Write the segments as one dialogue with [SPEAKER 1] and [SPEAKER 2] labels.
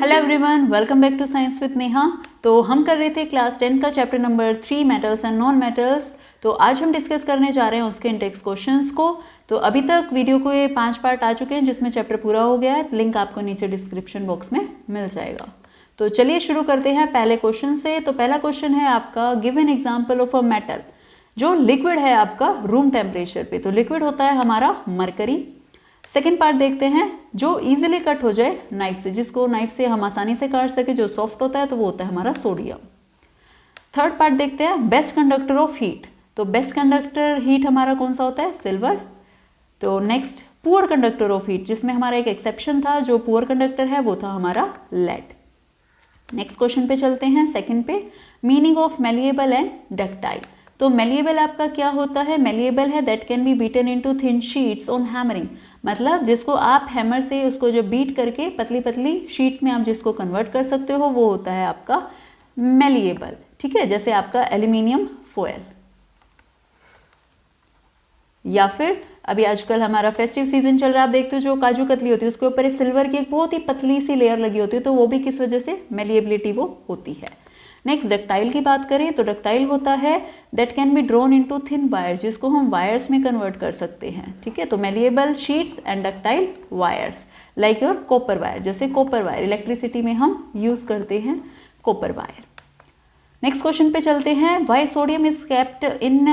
[SPEAKER 1] Hello everyone, welcome back to science with Neha. तो हम कर रहे थे क्लास 10 का chapter number 3 metals and non metals. तो आज हम डिस्कस करने जा रहे हैं उसके इंटेक्स क्वेश्चंस को। तो अभी तक वीडियो को ये 5 पार्ट आ चुके हैं जिसमें चैप्टर पूरा हो गया है। लिंक आपको नीचे डिस्क्रिप्शन बॉक्स में मिल जाएगा। तो चलिए शुरू करते हैं पहले क्वेश्चन से। तो पहला क्वेश्चन है आपका, give an example of a metal जो लिक्विड है आपका रूम टेम्परेचर पे। तो लिक्विड होता है हमारा मरकरी। सेकेंड पार्ट देखते हैं, जो इजीली कट हो जाए नाइफ से, जिसको नाइफ से हम आसानी से काट सके, जो सॉफ्ट होता है, तो वो होता है हमारा सोडियम। थर्ड पार्ट देखते हैं, बेस्ट कंडक्टर ऑफ हीट। तो बेस्ट कंडक्टर हीट हमारा कौन सा होता है? सिल्वर। तो next, poor conductor of heat, जिसमें हमारा एक एक्सेप्शन था, जो पुअर कंडक्टर है वो था हमारा लेड। नेक्स्ट क्वेश्चन पे चलते हैं, सेकंड पे, meaning of malleable and ductile. तो मेलिएबल आपका क्या होता है? मेलिएबल है that can be beaten into thin sheets on hammering. मतलब जिसको आप हैमर से उसको जब बीट करके पतली पतली शीट्स में आप जिसको कन्वर्ट कर सकते हो, वो होता है आपका मेलिएबल। ठीक है, जैसे आपका एल्यूमिनियम फॉयल, या फिर अभी आजकल हमारा फेस्टिव सीजन चल रहा है, आप देखते हो जो काजू कतली होती है उसके ऊपर सिल्वर की एक बहुत ही पतली सी लेयर लगी होती है, तो वो भी किस वजह से? मेलिएबिलिटी वो होती है। नेक्स्ट, डक्टाइल की बात करें तो डक्टाइल होता है that can be drawn into thin wire, जिसको हम वायर्स में कन्वर्ट कर सकते हैं। ठीक है, तो malleable sheets and ductile wires, like your copper wire. जैसे कॉपर वायर इलेक्ट्रिसिटी में हम यूज करते हैं कॉपर वायर। नेक्स्ट क्वेश्चन पे चलते हैं, why sodium is kept in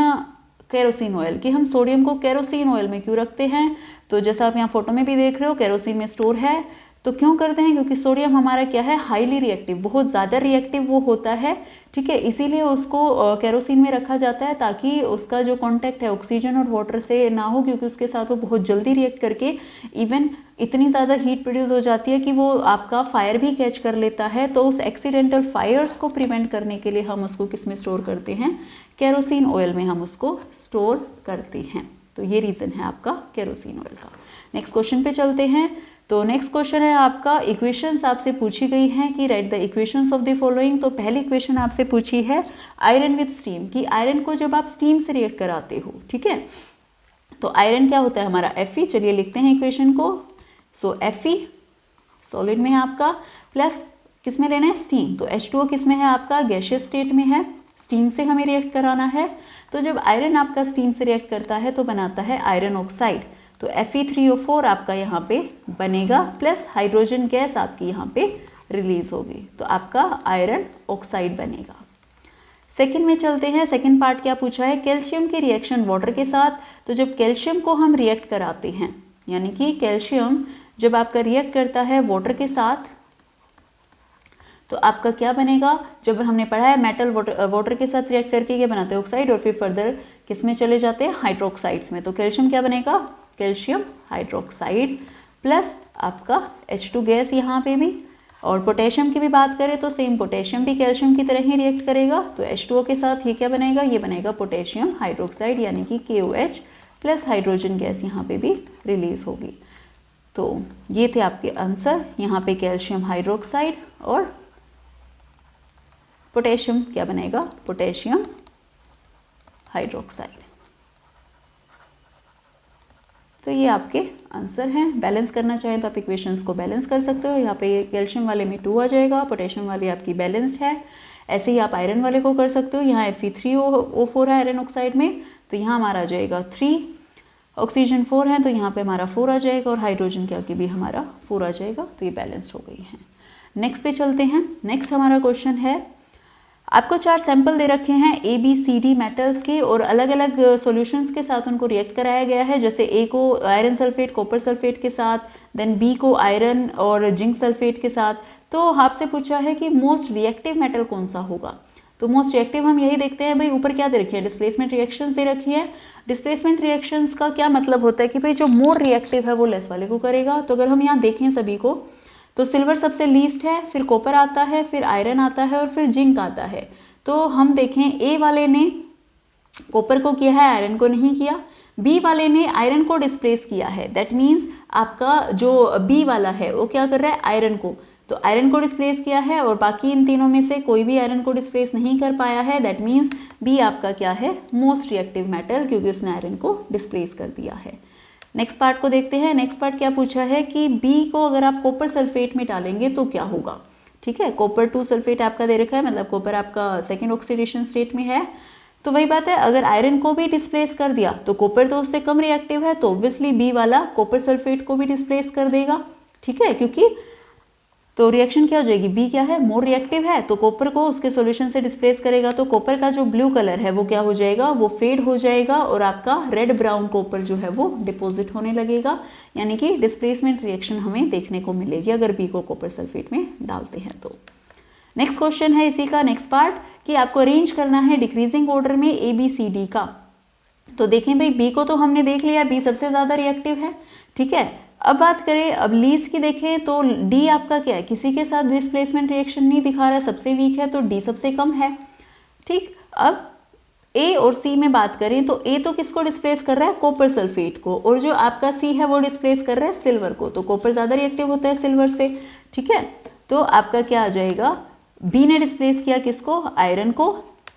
[SPEAKER 1] kerosene oil, कि हम सोडियम को केरोसिन ऑयल में क्यों रखते हैं? तो जैसा आप यहाँ फोटो में भी देख रहे हो, केरोसिन में स्टोर है। तो क्यों करते हैं? क्योंकि सोडियम हमारा क्या है? हाईली रिएक्टिव, बहुत ज़्यादा रिएक्टिव वो होता है। ठीक है, इसीलिए उसको केरोसिन में रखा जाता है, ताकि उसका जो कांटेक्ट है ऑक्सीजन और वाटर से ना हो, क्योंकि उसके साथ वो बहुत जल्दी रिएक्ट करके इवन इतनी ज़्यादा हीट प्रोड्यूस हो जाती है कि वो आपका फायर भी कैच कर लेता है। तो उस एक्सीडेंटल फायर्स को प्रिवेंट करने के लिए हम उसको किस में स्टोर करते हैं? केरोसिन ऑयल में हम उसको स्टोर करते हैं। तो ये रीज़न है आपका केरोसिन ऑयल का। नेक्स्ट क्वेश्चन पे चलते हैं। तो नेक्स्ट क्वेश्चन है आपका, इक्वेशंस आपसे पूछी गई हैं कि right the equations of the following. तो पहली इक्वेशन आपसे पूछी है आयरन विद स्टीम, कि आयरन को जब आप स्टीम से रिएक्ट कराते हो, ठीक है, तो आयरन क्या होता है हमारा? Fe। चलिए लिखते हैं इक्वेशन को। सो Fe सॉलिड में है आपका, प्लस किस में लेना है? स्टीम। तो H2O किस में है आपका? गैसियस स्टेट में है, स्टीम से हमें रिएक्ट कराना है। तो जब आयरन आपका स्टीम से रिएक्ट करता है तो बनाता है आयरन ऑक्साइड। तो Fe3O4 आपका यहाँ पे बनेगा, प्लस हाइड्रोजन गैस आपकी यहाँ पे रिलीज होगी, तो आपका आयरन ऑक्साइड बनेगा। सेकंड में चलते हैं, सेकंड पार्ट क्या पूछा है? कैल्शियम की रिएक्शन वाटर के साथ। तो जब कैल्शियम को हम रिएक्ट कराते हैं, यानी कि कैल्शियम जब आपका रिएक्ट करता है वाटर के साथ, तो आपका क्या बनेगा? जब हमने पढ़ा है मेटल वाटर के साथ रिएक्ट करके क्या बनाते हैं? ऑक्साइड, और फिर फर्दर किस में चले जाते हैं? हाइड्रोक्साइड्स में। तो कैल्शियम क्या बनेगा? कैल्शियम हाइड्रोक्साइड, प्लस आपका H2 गैस यहाँ पे भी। और पोटेशियम की भी बात करें तो सेम, पोटेशियम भी कैल्शियम की तरह ही रिएक्ट करेगा। तो H2O के साथ ये क्या बनेगा? ये बनेगा पोटेशियम हाइड्रोक्साइड, यानी कि KOH, प्लस हाइड्रोजन गैस यहाँ पे भी रिलीज होगी। तो ये थे आपके आंसर, यहाँ पे कैल्शियम हाइड्रोक्साइड और पोटेशियम क्या बनेगा? Potassium hydroxide. तो ये आपके आंसर हैं। बैलेंस करना चाहें तो आप इक्वेशंस को बैलेंस कर सकते हो। यहाँ पे कैल्शियम वाले में 2 आ जाएगा, पोटेशियम वाली आपकी बैलेंस्ड है। ऐसे ही आप आयरन वाले को कर सकते हो। यहाँ Fe3O4 है आयरन ऑक्साइड में, तो यहाँ हमारा आ जाएगा 3, ऑक्सीजन 4 है तो यहाँ पे हमारा 4 आ जाएगा, और हाइड्रोजन क्या की भी हमारा 4 आ जाएगा। तो ये बैलेंस्ड हो गई है। नेक्स्ट पे चलते हैं। नेक्स्ट हमारा क्वेश्चन है, आपको 4 सैंपल दे रखे हैं ABCD मेटल्स के, और अलग अलग सॉल्यूशंस के साथ उनको रिएक्ट कराया गया है। जैसे A को आयरन सल्फेट कॉपर सल्फेट के साथ, देन B को आयरन और जिंक सल्फेट के साथ। तो आपसे पूछा है कि मोस्ट रिएक्टिव मेटल कौन सा होगा? तो मोस्ट रिएक्टिव हम यही देखते हैं भाई, ऊपर क्या दे रखी है? डिस्प्लेसमेंट रिएक्शंस दे रखी है। डिस्प्लेसमेंट रिएक्शंस का क्या मतलब होता है कि भाई जो मोर रिएक्टिव है वो लेस वाले को करेगा। तो अगर हम यहाँ देखें सभी को, तो सिल्वर सबसे लीस्ट है, फिर कॉपर आता है, फिर आयरन आता है, और फिर जिंक आता है। तो हम देखें A वाले ने कॉपर को किया है, आयरन को नहीं किया। B वाले ने आयरन को डिस्प्लेस किया है, दैट मीन्स आपका जो B वाला है वो क्या कर रहा है? आयरन को, तो आयरन को डिस्प्लेस किया है, और बाकी इन तीनों में से कोई भी आयरन को डिस्प्लेस नहीं कर पाया है। दैट मीन्स B आपका क्या है? मोस्ट रिएक्टिव मेटल, क्योंकि उसने आयरन को डिस्प्लेस कर दिया है। नेक्स्ट पार्ट को देखते हैं। नेक्स्ट पार्ट क्या पूछा है कि बी को अगर आप कॉपर सल्फेट में डालेंगे तो क्या होगा। ठीक है, कॉपर 2 सल्फेट आपका दे रखा है, मतलब कॉपर आपका सेकेंड ऑक्सीडेशन स्टेट में है। तो वही बात है, अगर आयरन को भी डिस्प्लेस कर दिया तो कॉपर तो उससे कम रिएक्टिव है, तो ऑब्वियसली बी वाला कॉपर सल्फेट को भी डिस्प्लेस कर देगा। ठीक है, क्योंकि तो रिएक्शन क्या हो जाएगी, बी क्या है, मोर रिएक्टिव है, तो कॉपर को उसके सॉल्यूशन से डिस्प्लेस करेगा, तो कॉपर का जो ब्लू कलर है वो क्या हो जाएगा, वो फेड हो जाएगा और आपका रेड ब्राउन कॉपर जो है वो डिपॉजिट होने लगेगा, यानी कि डिस्प्लेसमेंट रिएक्शन हमें देखने को मिलेगी अगर बी को कॉपर सल्फेट में डालते हैं तो। नेक्स्ट क्वेश्चन है इसी का नेक्स्ट पार्ट कि आपको अरेंज करना है डिक्रीजिंग ऑर्डर में ए बी सी डी का। तो देखें भाई, बी को तो हमने देख लिया, बी सबसे ज़्यादा रिएक्टिव है। ठीक है, अब बात करें अब लीस्ट की देखें तो डी आपका क्या है, किसी के साथ डिस्प्लेसमेंट रिएक्शन नहीं दिखा रहा है, सबसे वीक है, तो डी सबसे कम है। ठीक, अब ए और सी में बात करें तो ए तो किसको डिस्प्लेस कर रहा है, कॉपर सल्फेट को, और जो आपका सी है वो डिस्प्लेस कर रहा है सिल्वर को, तो कॉपर ज़्यादा रिएक्टिव होता है सिल्वर से। ठीक है, तो आपका क्या आ जाएगा, बी ने डिस्प्लेस किया किसको, आयरन को,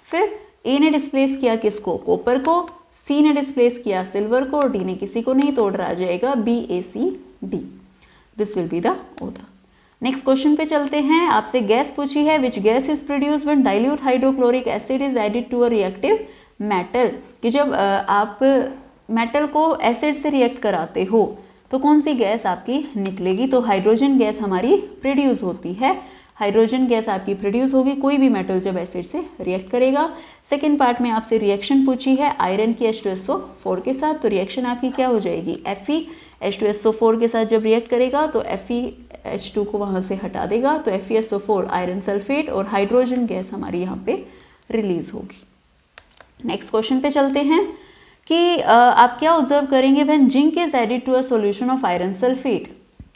[SPEAKER 1] फिर ए ने डिस्प्लेस किया किसको, कॉपर को, सी ने डिस्प्लेस किया सिल्वर को, और डी ने किसी को नहीं, तो ऑर्डर आ जाएगा B A C D. This will be the order. Next question पे चलते हैं। आपसे गैस पूछी है, which gas is produce when dilute hydrochloric acid is added to a reactive metal, कि जब आप मेटल को एसिड से रिएक्ट कराते हो तो कौन सी गैस आपकी निकलेगी, तो हाइड्रोजन गैस हमारी प्रोड्यूस होती है। हाइड्रोजन गैस आपकी प्रोड्यूस होगी कोई भी मेटल जब एसिड से रिएक्ट करेगा। सेकेंड पार्ट में आपसे रिएक्शन पूछी है आयरन की H2SO4 के साथ, तो रिएक्शन आपकी क्या हो जाएगी, Fe H2SO4 के साथ जब रिएक्ट करेगा तो FeH2 को वहाँ से हटा देगा, तो FeSO4 आयरन सल्फेट और हाइड्रोजन गैस हमारी यहाँ पे रिलीज होगी। नेक्स्ट क्वेश्चन पे चलते हैं कि आप क्या ऑब्जर्व करेंगे, when zinc is added to a solution of iron sulphate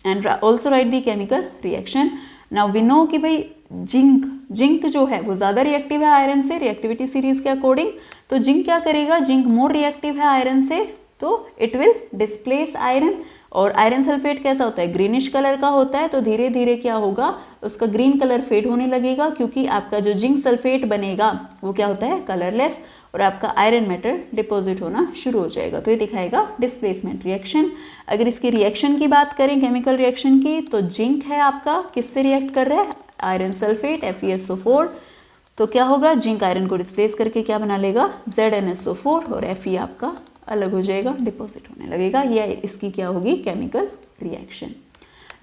[SPEAKER 1] and also write the chemical reaction. Now we know कि भाई जिंक जो है वो ज़्यादा रिएक्टिव है आयरन से रिएक्टिविटी सीरीज के अकॉर्डिंग, तो जिंक क्या करेगा, जिंक मोर रिएक्टिव है आयरन से, तो इट विल डिस्प्लेस आयरन। और आयरन सल्फेट कैसा होता है, ग्रीनिश कलर का होता है, तो धीरे धीरे क्या होगा, उसका ग्रीन कलर फेड होने लगेगा, क्योंकि आपका जो जिंक सल्फेट बनेगा वो क्या होता है, कलरलेस, और आपका आयरन मेटल डिपॉजिट होना शुरू हो जाएगा, तो ये दिखाएगा डिस्प्लेसमेंट रिएक्शन। अगर इसकी रिएक्शन की बात करें केमिकल रिएक्शन की, तो जिंक है आपका किससे रिएक्ट कर रहा है, आयरन सल्फेट FeSO4, तो क्या होगा, जिंक आयरन को डिस्प्लेस करके क्या बना लेगा, ZnSO4, और Fe आपका अलग हो जाएगा, डिपॉजिट होने लगेगा। ये इसकी क्या होगी, केमिकल रिएक्शन।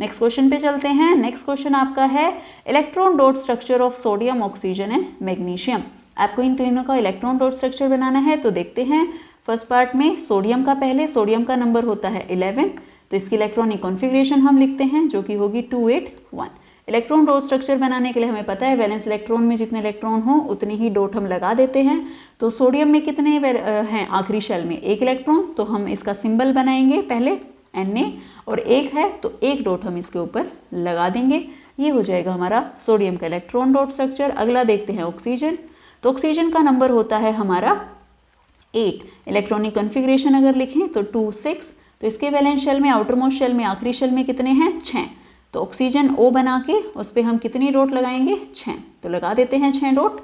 [SPEAKER 1] नेक्स्ट क्वेश्चन पे चलते हैं। नेक्स्ट क्वेश्चन आपका है electron dot structure of sodium, oxygen and magnesium. आपको इन तीनों का इलेक्ट्रॉन डॉट स्ट्रक्चर बनाना है, तो देखते हैं। फर्स्ट पार्ट में सोडियम का, पहले सोडियम का नंबर होता है 11, तो इसकी इलेक्ट्रॉनिक कॉन्फ़िगरेशन हम लिखते हैं जो कि होगी 281। इलेक्ट्रॉन डॉट स्ट्रक्चर बनाने के लिए हमें पता है वैलेंस इलेक्ट्रॉन में जितने इलेक्ट्रॉन हो उतनी ही डॉट हम लगा देते हैं। तो सोडियम में कितने हैं आखिरी शेल में, एक इलेक्ट्रॉन, तो हम इसका सिंबल बनाएंगे पहले Na, और एक है तो एक डॉट हम इसके ऊपर लगा देंगे। ये हो जाएगा हमारा सोडियम का इलेक्ट्रॉन डॉट स्ट्रक्चर। अगला देखते हैं ऑक्सीजन। तो ऑक्सीजन का नंबर होता है हमारा 8। इलेक्ट्रॉनिक कॉन्फ़िगरेशन अगर लिखें तो 2 6, तो इसके वैलेंस शेल में, आउटर मोस्ट शेल में, आखिरी शेल में कितने हैं, 6। तो ऑक्सीजन O बना के उस पर हम कितनी डॉट लगाएंगे, 6, तो लगा देते हैं 6 डॉट।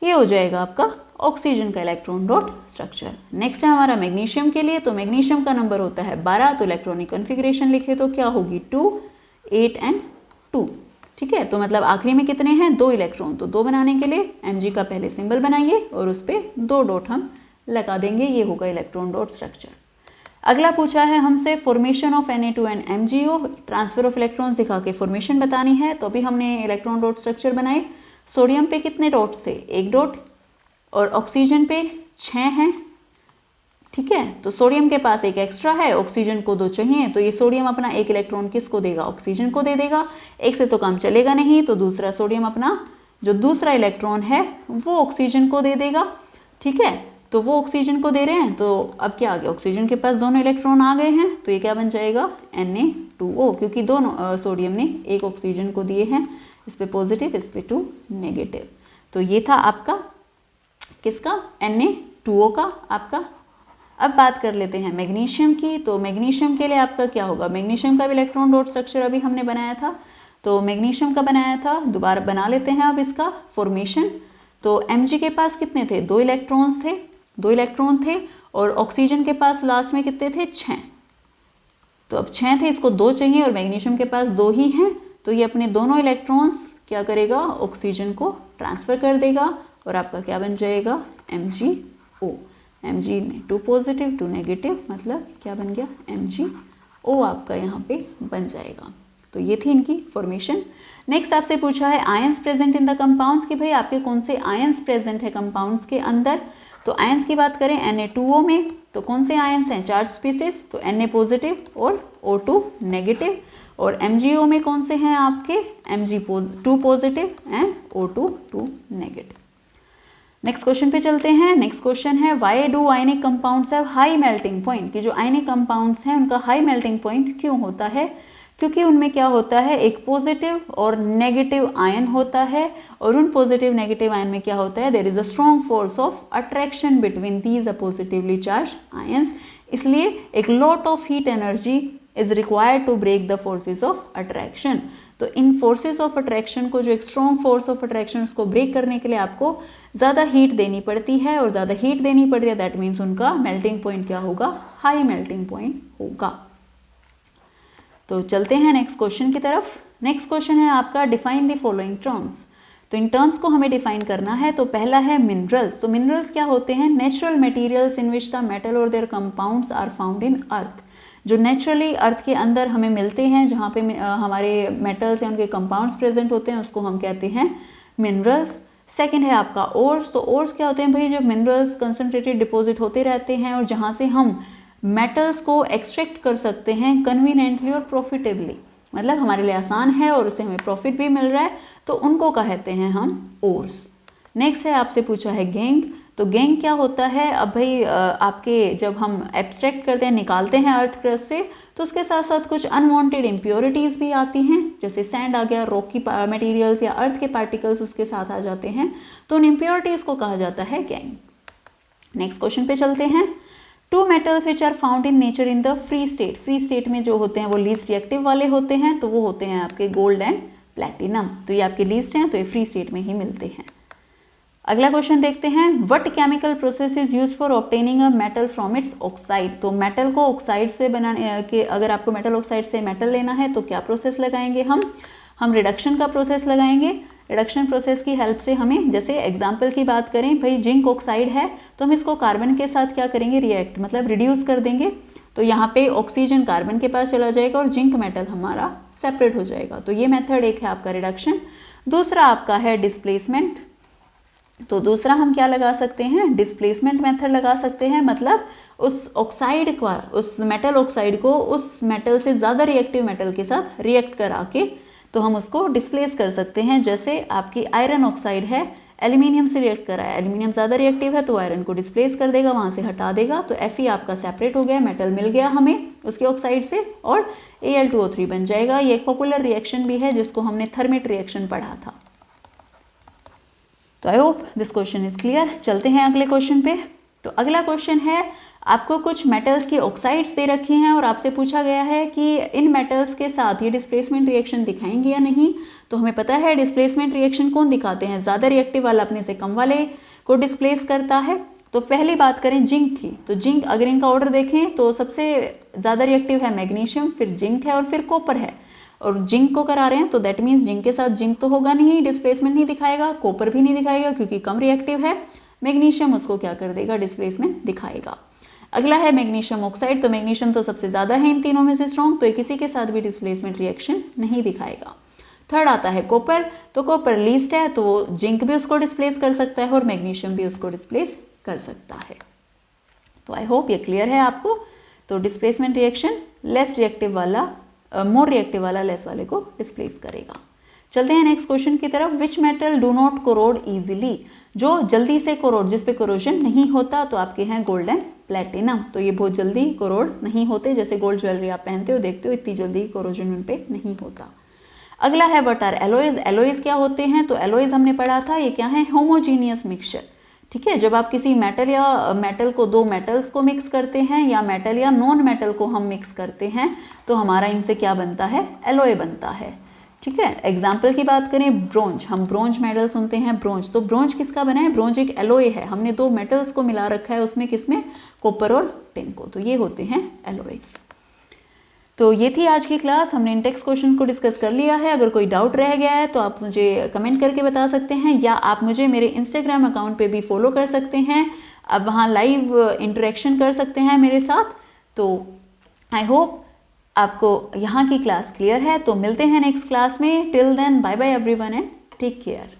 [SPEAKER 1] ये हो जाएगा आपका ऑक्सीजन का इलेक्ट्रॉन डॉट स्ट्रक्चर। नेक्स्ट है हमारा मैग्नीशियम के लिए। तो मैग्नीशियम का नंबर होता है 12, तो इलेक्ट्रॉनिक कॉन्फ़िगरेशन लिखे तो क्या होगी, 2 8 एंड 2। ठीक है, तो मतलब आखिरी में कितने हैं, 2 इलेक्ट्रॉन, तो 2 बनाने के लिए Mg का पहले सिंबल बनाइए और उस पर 2 डॉट हम लगा देंगे। ये होगा इलेक्ट्रॉन डॉट स्ट्रक्चर। अगला पूछा है हमसे formation of Na2 and MgO, transfer of electrons दिखा के फॉर्मेशन बतानी है। तो अभी हमने इलेक्ट्रॉन डॉट स्ट्रक्चर बनाए। सोडियम पे कितने डॉट्स थे, 1 डॉट, और ऑक्सीजन पे 6 हैं। ठीक है, तो सोडियम के पास 1 एक्स्ट्रा है, ऑक्सीजन को 2 चाहिए, तो ये सोडियम अपना 1 इलेक्ट्रॉन किसको देगा, ऑक्सीजन को दे देगा। एक से तो काम चलेगा नहीं, तो दूसरा सोडियम अपना जो दूसरा इलेक्ट्रॉन है वो ऑक्सीजन को दे देगा। ठीक है, तो वो ऑक्सीजन को दे रहे हैं, तो अब क्या आ गया, ऑक्सीजन के पास दोनों इलेक्ट्रॉन आ गए हैं, तो ये क्या बन जाएगा, Na2O, क्योंकि दोनों सोडियम ने 1 ऑक्सीजन को दिए हैं, इस पे पॉजिटिव, इस पे 2 नेगेटिव। तो ये था आपका किसका, Na2O का आपका। अब बात कर लेते हैं मैग्नीशियम की। तो मैग्नीशियम के लिए आपका क्या होगा, मैग्नीशियम का भी इलेक्ट्रॉन डॉट स्ट्रक्चर अभी हमने बनाया था, तो मैग्नीशियम का बनाया था, दोबारा बना लेते हैं अब इसका फॉर्मेशन। तो Mg के पास कितने थे, 2 इलेक्ट्रॉन्स थे, 2 इलेक्ट्रॉन थे, और ऑक्सीजन के पास लास्ट में कितने थे, 6। तो अब 6 थे, इसको 2 चाहिए और मैग्नीशियम के पास 2 ही हैं, तो ये अपने दोनों इलेक्ट्रॉन्स क्या करेगा, ऑक्सीजन को ट्रांसफ़र कर देगा और आपका क्या बन जाएगा, MgO। Mg 2 पॉजिटिव 2 नेगेटिव, मतलब क्या बन गया, MgO आपका यहाँ पे बन जाएगा। तो ये थी इनकी फॉर्मेशन। नेक्स्ट आपसे पूछा है ions present in the compounds, कि भाई आपके कौन से आयंस प्रेजेंट है कंपाउंड्स के अंदर। तो आयंस की बात करें Na2O में, तो कौन से आयंस हैं, चार्ज स्पीसीज, तो Na पॉजिटिव और O2 नेगेटिव। और MgO में कौन से हैं आपके, Mg2 positive and O2 2 negative. Next question पे चलते हैं। नेक्स्ट क्वेश्चन है why do ionic compounds have high melting point, कि जो आयनिक कंपाउंड्स हैं उनका हाई मेल्टिंग पॉइंट क्यों होता है, क्योंकि उनमें क्या होता है, एक पॉजिटिव और नेगेटिव आयन होता है, और उन पॉजिटिव नेगेटिव आयन में क्या होता है, there is a strong force of attraction between these positively charge ions, इसलिए एक lot of heat energy is required to break the forces of attraction. तो इन फोर्सेस ऑफ अट्रैक्शन को, जो एक स्ट्रॉन्ग फोर्स ऑफ अट्रैक्शन, उसको break करने के लिए आपको ज़्यादा हीट देनी पड़ती है, और ज़्यादा हीट देनी पड़ रही है, दैट मीन्स उनका मेल्टिंग पॉइंट क्या होगा, हाई मेल्टिंग पॉइंट होगा। तो चलते हैं नेक्स्ट क्वेश्चन की तरफ। नेक्स्ट क्वेश्चन है आपका डिफाइन द फॉलोइंग टर्म्स। तो इन टर्म्स को हमें डिफाइन करना है। तो पहला है मिनरल्स। तो मिनरल्स क्या होते हैं, natural materials in which the metal और their compounds are found in earth, जो नेचुरली अर्थ के अंदर हमें मिलते हैं, जहाँ पे हमारे मेटल्स या उनके कंपाउंड्स प्रेजेंट होते हैं, उसको हम कहते हैं मिनरल्स। सेकंड है आपका ओर्स। तो ओर्स क्या होते हैं भाई, जब मिनरल्स कंसनट्रेटेड डिपॉजिट होते रहते हैं और जहाँ से हम मेटल्स को एक्सट्रैक्ट कर सकते हैं कन्वीनियंटली और प्रॉफिटेबली, मतलब हमारे लिए आसान है और उससे हमें प्रॉफिट भी मिल रहा है, तो उनको कहते हैं हम ओर्स। नेक्स्ट है आपसे पूछा है गैंग। तो गैंग क्या होता है, अब भाई आपके जब हम एब्स्ट्रैक्ट करते हैं, निकालते हैं अर्थ क्रस्ट से, तो उसके साथ साथ कुछ अनवांटेड इम्प्योरिटीज़ भी आती हैं, जैसे सैंड आ गया, रॉकी मटेरियल्स या अर्थ के पार्टिकल्स उसके साथ आ जाते हैं, तो उन इम्प्योरिटीज़ को कहा जाता है गैंग। नेक्स्ट क्वेश्चन पे चलते हैं। Two metals which are found in nature in the free state. Free state में जो होते हैं वो लीस्ट रिएक्टिव वाले होते हैं, तो वो होते हैं आपके गोल्ड एंड प्लैटिनम। तो ये आपके लीस्ट हैं, तो ये फ्री स्टेट में ही मिलते हैं। अगला क्वेश्चन देखते हैं, what chemical process is use for obtaining a metal from its oxide. तो मेटल को ऑक्साइड से बनाने के, अगर आपको मेटल ऑक्साइड से मेटल लेना है तो क्या प्रोसेस लगाएंगे हम रिडक्शन का प्रोसेस लगाएंगे। रिडक्शन प्रोसेस की हेल्प से हमें, जैसे एग्जाम्पल की बात करें, भाई जिंक ऑक्साइड है तो हम इसको कार्बन के साथ क्या करेंगे, रिएक्ट, मतलब रिड्यूस कर देंगे, तो यहाँ पे ऑक्सीजन कार्बन के पास चला जाएगा और जिंक मेटल हमारा सेपरेट हो जाएगा। तो ये मेथड एक है आपका रिडक्शन। दूसरा आपका है डिस्प्लेसमेंट। तो दूसरा हम क्या लगा सकते हैं, डिस्प्लेसमेंट मेथड लगा सकते हैं, मतलब उस ऑक्साइड का, उस मेटल ऑक्साइड को उस मेटल से ज़्यादा रिएक्टिव मेटल के साथ रिएक्ट करा के तो हम उसको डिस्प्लेस कर सकते हैं। जैसे आपकी आयरन ऑक्साइड है, एल्यूमिनियम से रिएक्ट करा है, एल्यूमिनियम ज़्यादा रिएक्टिव है तो आयरन को डिस्प्लेस कर देगा, वहाँ से हटा देगा, तो Fe आपका सेपरेट हो गया, मेटल मिल गया हमें उसके ऑक्साइड से, और Al2O3 बन जाएगा। ये एक पॉपुलर रिएक्शन भी है जिसको हमने थर्मिट रिएक्शन पढ़ा था। तो I hope this question is clear. चलते हैं अगले क्वेश्चन पे। तो अगला क्वेश्चन है, आपको कुछ मेटल्स की ऑक्साइड्स दे रखी हैं और आपसे पूछा गया है कि इन मेटल्स के साथ ये डिस्प्लेसमेंट रिएक्शन दिखाएंगे या नहीं। तो हमें पता है डिस्प्लेसमेंट रिएक्शन कौन दिखाते हैं, ज़्यादा रिएक्टिव वाला अपने से कम वाले को डिस्प्लेस करता है। तो पहली बात करें जिंक की, तो जिंक, अगर इनका ऑर्डर देखें तो सबसे ज़्यादा रिएक्टिव है मैग्नीशियम, फिर जिंक है और फिर कॉपर है, और जिंक को करा रहे हैं तो दैट मीन्स जिंक के साथ जिंक तो होगा नहीं, डिस्प्लेसमेंट नहीं दिखाएगा, कॉपर भी नहीं दिखाएगा क्योंकि कम रिएक्टिव है, मैग्नीशियम उसको क्या कर देगा, डिस्प्लेसमेंट दिखाएगा। अगला है मैग्नीशियम ऑक्साइड। तो मैग्नीशियम तो सबसे ज़्यादा है इन तीनों में से स्ट्रॉन्ग, तो ये किसी के साथ भी डिस्प्लेसमेंट रिएक्शन नहीं दिखाएगा। थर्ड आता है कॉपर। तो कॉपर लीस्ट है, तो जिंक भी उसको डिस्प्लेस कर सकता है और मैग्नीशियम भी उसको डिस्प्लेस कर सकता है। तो आई होप ये क्लियर है आपको। तो डिस्प्लेसमेंट रिएक्शन लेस रिएक्टिव वाला, मोर रिएक्टिव वाला लेस वाले को डिस्प्लेस करेगा। चलते हैं नेक्स्ट क्वेश्चन की तरफ। Which metal do not corrode easily. जो जल्दी से कोरोड, जिस पे कोरोजन नहीं होता, तो आपके हैं गोल्ड एंड प्लैटिनम। तो ये बहुत जल्दी कोरोड नहीं होते, जैसे गोल्ड ज्वेलरी आप पहनते हो, देखते हो, इतनी जल्दी कोरोजन उन पे नहीं होता। अगला है व्हाट आर एलॉयज। एलॉयज क्या होते हैं, तो एलॉयज हमने पढ़ा था, ये क्या है, होमोजीनियस मिक्सचर। ठीक है, जब आप किसी मेटल या मेटल को, दो मेटल्स को मिक्स करते हैं या मेटल या नॉन मेटल को हम मिक्स करते हैं तो हमारा इनसे क्या बनता है, एलॉय बनता है। ठीक है। एग्जाम्पल की बात करें, ब्रोंज, हम ब्रोंज मेडल सुनते हैं, ब्रोंज, तो ब्रोंज किसका बना है? ब्रोंज एक एलोय है, हमने दो मेटल्स को मिला रखा है उसमें, किसमें? कॉपर और टिन को, तो ये होते हैं एलोयज। तो ये थी आज की क्लास, हमने इंडेक्स क्वेश्चन को डिस्कस कर लिया है। अगर कोई डाउट रह गया है तो आप मुझे कमेंट करके बता सकते हैं, या आप मुझे मेरे इंस्टाग्राम अकाउंट पे भी फॉलो कर सकते हैं, आप वहाँ लाइव इंटरेक्शन कर सकते हैं मेरे साथ। तो आई होप आपको यहाँ की क्लास क्लियर है। तो मिलते हैं नेक्स्ट क्लास में। Till then bye bye everyone and take care.